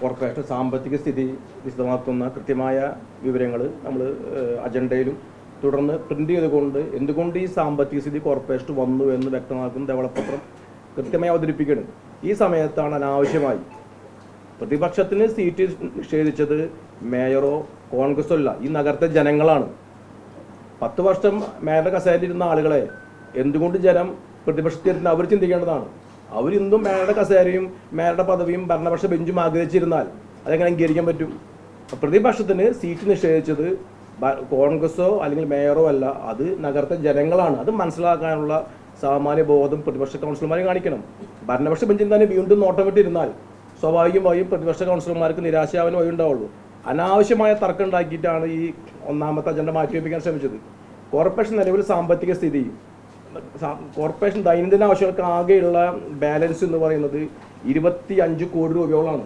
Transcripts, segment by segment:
Corporation സാമ്പത്തിക സ്ഥിതി വിശദമാക്കുന്ന കൃത്യമായ വിവരങ്ങൾ നമ്മൾ അജണ്ടയിലും തുടർന്ന് പ്രിന്റ് ചെയ്തുകൊണ്ട് എന്തുകൊണ്ട് ഈ സാമ്പത്തിക സ്ഥിതി കോർപ്പറേഷൻ വന്നു എന്ന് വ്യക്തമാക്കുന്ന ധവളപത്രം കൃത്യമായി അവതരിപ്പിക്കണം. ഈ സമയത്താണ് അനാവശ്യമായി പ്രതിപക്ഷത്തിന് സീറ്റ് നിഷേധിച്ചത് മേയറോ കോൺഗ്രസോ അല്ല, ഈ നഗരത്തെ ജനങ്ങളാണ്. 10 വർഷം മേയറുടെ കസേരയിലിരുന്ന ആളുകളെ എന്തുകൊണ്ട് ജനം പ്രതിപക്ഷത്തിരുന്ന് അവർ ചിന്തിക്കേണ്ടതാണ്. അവരിന്നും മേയറുടെ കസേരയും മേയറുടെ പദവിയും ഭരണപക്ഷ ബെഞ്ചും ആഗ്രഹിച്ചിരുന്നാൽ അതെങ്ങനെ അംഗീകരിക്കാൻ പറ്റും? പ്രതിപക്ഷത്തിന് സീറ്റ് നിഷേധിച്ചത് കോൺഗ്രസോ അല്ലെങ്കിൽ മേയറോ അല്ല, അത് നഗരത്തെ ജനങ്ങളാണ്. അത് മനസ്സിലാക്കാനുള്ള സാമാന്യ ബോധം പ്രതിപക്ഷ കൗൺസിലർമാർ കാണിക്കണം. ഭരണപക്ഷ ബെഞ്ചിൽ തന്നെ വീണ്ടും നോട്ടം വിട്ടിരുന്നാൽ സ്വാഭാവികമായും പ്രതിപക്ഷ കൗൺസിലർമാർക്ക് നിരാശയാവാൻ വഴി ഉണ്ടാവുള്ളൂ. അനാവശ്യമായ തർക്കം ഉണ്ടാക്കിയിട്ടാണ് ഈ ഒന്നാമത്തെ അജണ്ട മാറ്റിവെപ്പിക്കാൻ ശ്രമിച്ചത്. കോർപ്പറേഷൻ നിലവിൽ സാമ്പത്തിക സ്ഥിതി, കോർപ്പറേഷൻ ദൈനംദിന ആവശ്യങ്ങൾക്ക് ആകെയുള്ള ബാലൻസ് എന്ന് പറയുന്നത് 25 കോടി രൂപയോളാണ്.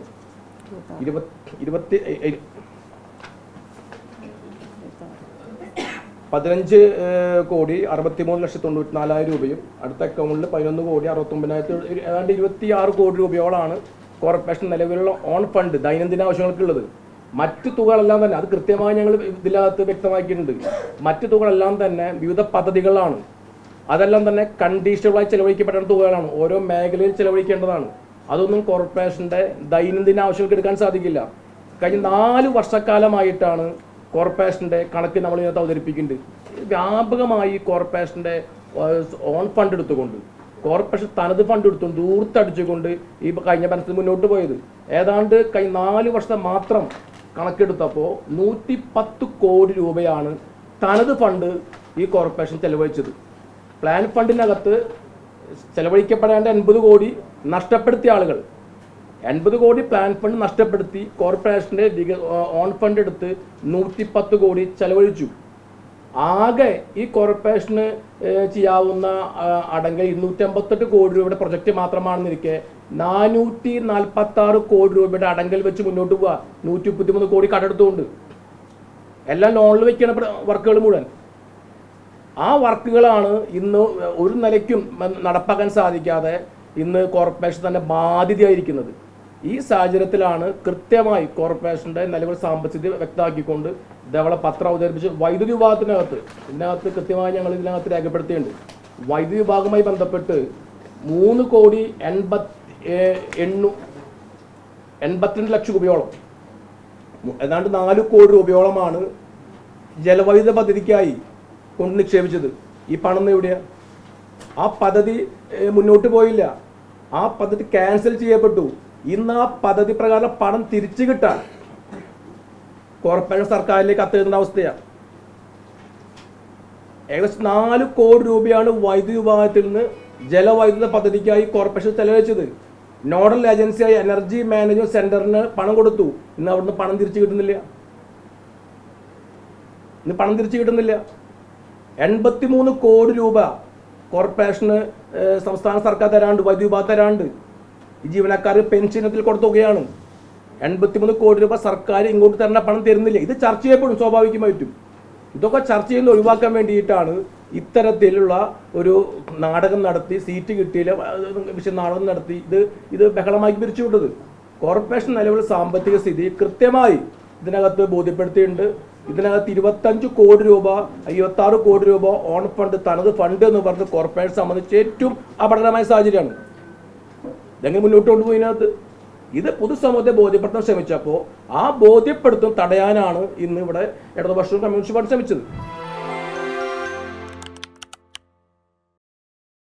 15,63,94,000 രൂപയും അടുത്ത അക്കൗണ്ടിൽ 11,69,000 ഏതാണ്ട് 26 കോടി രൂപയോളാണ് കോർപ്പറേഷൻ നിലവിലുള്ള ഓൺ ഫണ്ട് ദൈനംദിന ആവശ്യങ്ങൾക്കുള്ളത്. മറ്റു തുകകളെല്ലാം തന്നെ അത് കൃത്യമായി ഞങ്ങൾ ഇതിനകത്ത് വ്യക്തമാക്കിയിട്ടുണ്ട്. മറ്റു തുകകളെല്ലാം തന്നെ വിവിധ പദ്ധതികളാണ്. അതെല്ലാം തന്നെ കണ്ടീഷണലായി ചെലവഴിക്കപ്പെടേണ്ട തുകകളാണ്, ഓരോ മേഖലയിൽ ചെലവഴിക്കേണ്ടതാണ്. അതൊന്നും കോർപ്പറേഷൻ്റെ ദൈനംദിന ആവശ്യങ്ങൾക്ക് എടുക്കാൻ സാധിക്കില്ല. കഴിഞ്ഞ 4 വർഷക്കാലമായിട്ടാണ് കോർപ്പറേഷൻ്റെ കണക്ക് നമ്മൾ ഇതിനകത്ത് അവതരിപ്പിക്കുന്നുണ്ട്. വ്യാപകമായി കോർപ്പറേഷൻ്റെ ഓൺ ഫണ്ട് എടുത്തുകൊണ്ട് കോർപ്പറേഷൻ തനത് ഫണ്ട് എടുത്തുകൊണ്ട് ദൂർത്തടിച്ചുകൊണ്ട് ഈ കഴിഞ്ഞ ഭരണത്തിൽ മുന്നോട്ട് പോയത്. ഏതാണ്ട് കഴിഞ്ഞ 4 വർഷം മാത്രം കണക്കെടുത്തപ്പോൾ 110 കോടി രൂപയാണ് തനത് ഫണ്ട് ഈ കോർപ്പറേഷൻ ചെലവഴിച്ചത്. പ്ലാൻ ഫണ്ടിനകത്ത് ചെലവഴിക്കപ്പെടേണ്ട 80 കോടി നഷ്ടപ്പെടുത്തിയ ആളുകൾ 80 കോടി പ്ലാൻ ഫണ്ട് നഷ്ടപ്പെടുത്തി കോർപ്പറേഷൻ്റെ ഓൺ ഫണ്ട് എടുത്ത് 110 കോടി ചെലവഴിച്ചു. ആകെ ഈ കോർപ്പറേഷന് ചെയ്യാവുന്ന അടങ്കൽ 258 കോടി രൂപയുടെ പ്രൊജക്റ്റ് മാത്രമാണെന്നിരിക്കെ 446 കോടി രൂപയുടെ അടങ്കൽ വെച്ച് മുന്നോട്ട് പോവുക. 133 കോടി കടെടുത്തുകൊണ്ട് എല്ലാം ലോണിൽ വയ്ക്കുന്ന വർക്കുകൾ മുഴുവൻ. ആ വർക്കുകളാണ് ഇന്ന് ഒരു നിലയ്ക്കും നടപ്പാക്കാൻ സാധിക്കാതെ ഇന്ന് കോർപ്പറേഷൻ തന്നെ ബാധ്യതയായിരിക്കുന്നത്. ഈ സാഹചര്യത്തിലാണ് കൃത്യമായി കോർപ്പറേഷൻ്റെ നിലവിൽ സാമ്പത്തിക വ്യക്തമാക്കിക്കൊണ്ട് ധവളപത്രം അവതരിപ്പിച്ച് വൈദ്യുതി ഇതിനകത്ത് കൃത്യമായി ഞങ്ങൾ ഇതിനകത്ത് രേഖപ്പെടുത്തിയിട്ടുണ്ട്. വൈദ്യുതി വിഭാഗവുമായി ബന്ധപ്പെട്ട് 3,82 ലക്ഷം രൂപയോളം, ഏതാണ്ട് 4 കോടി രൂപയോളമാണ് ജലവൈദ്യുത പദ്ധതിക്കായി കൊണ്ട് നിക്ഷേപിച്ചത്. ഈ പണം എവിടെയാണ്? ആ പദ്ധതി മുന്നോട്ട് പോയില്ല. ആ പദ്ധതി ക്യാൻസൽ ചെയ്യപ്പെട്ടു. ഇന്ന് ആ പദ്ധതി പ്രകാരം പണം തിരിച്ചു കിട്ടാൻ കോർപ്പറേഷൻ സർക്കാരിലേക്ക് കത്തെഴുതുന്ന അവസ്ഥയാണ്. ഏകദേശം 4 കോടി രൂപയാണ് വൈദ്യുതി വിഭാഗത്തിൽ നിന്ന് ജലവൈദ്യുത പദ്ധതിക്കായി കോർപ്പറേഷൻ ചെലവഴിച്ചത്. നോഡൽ ഏജൻസിയായ എനർജി മാനേജ്മെന്റ് സെന്ററിന് പണം കൊടുത്തു. ഇന്ന് അവിടുന്ന് പണം തിരിച്ചു കിട്ടുന്നില്ല. 83 കോടി രൂപ കോർപ്പറേഷന് സംസ്ഥാന സർക്കാർ തരാണ്ട്, വൈദ്യുതി വിഭാഗം തരാണ്ട്. ഈ ജീവനക്കാർക്ക് പെൻഷനത്തിൽ കൊടുത്തുകയാണ്. 83 കോടി രൂപ സർക്കാർ ഇങ്ങോട്ട് തരേണ്ട പണം തരുന്നില്ല. ഇത് ചർച്ച ചെയ്യപ്പെടും സ്വാഭാവികമായിട്ടും. ഇതൊക്കെ ചർച്ച ചെയ്യുന്ന ഒഴിവാക്കാൻ വേണ്ടിയിട്ടാണ് ഇത്തരത്തിലുള്ള ഒരു നാടകം നടത്തി, സീറ്റ് കിട്ടിയില്ല നാടകം നടത്തി ഇത് ബഹളമാക്കി പിരിച്ചുവിട്ടത്. കോർപ്പറേഷൻ നിലവിൽ സാമ്പത്തിക സ്ഥിതി കൃത്യമായി ഇതിനകത്ത് ബോധ്യപ്പെടുത്തിയിട്ടുണ്ട്. ഇതിനകത്ത് 25 കോടി രൂപ 56 കോടി രൂപ ഓൺ ഫണ്ട് തനത് ഫണ്ട് എന്ന് പറഞ്ഞ് കോർപ്പറേഷൻ സംബന്ധിച്ച് ഏറ്റവും അപകടകരമായ സാഹചര്യമാണ്. ഇതെങ്ങനെ മുന്നോട്ട് കൊണ്ടുപോയിനകത്ത് ഇത് പൊതുസമൂഹത്തെ ബോധ്യപ്പെടുത്താൻ ശ്രമിച്ചപ്പോൾ ആ ബോധ്യപ്പെടുത്തും തടയാനാണ് ഇന്ന് ഇവിടെ ഇടതുപക്ഷവും കമ്മ്യൂണിസ്റ്റ് പാർട്ടി ശ്രമിച്ചത്.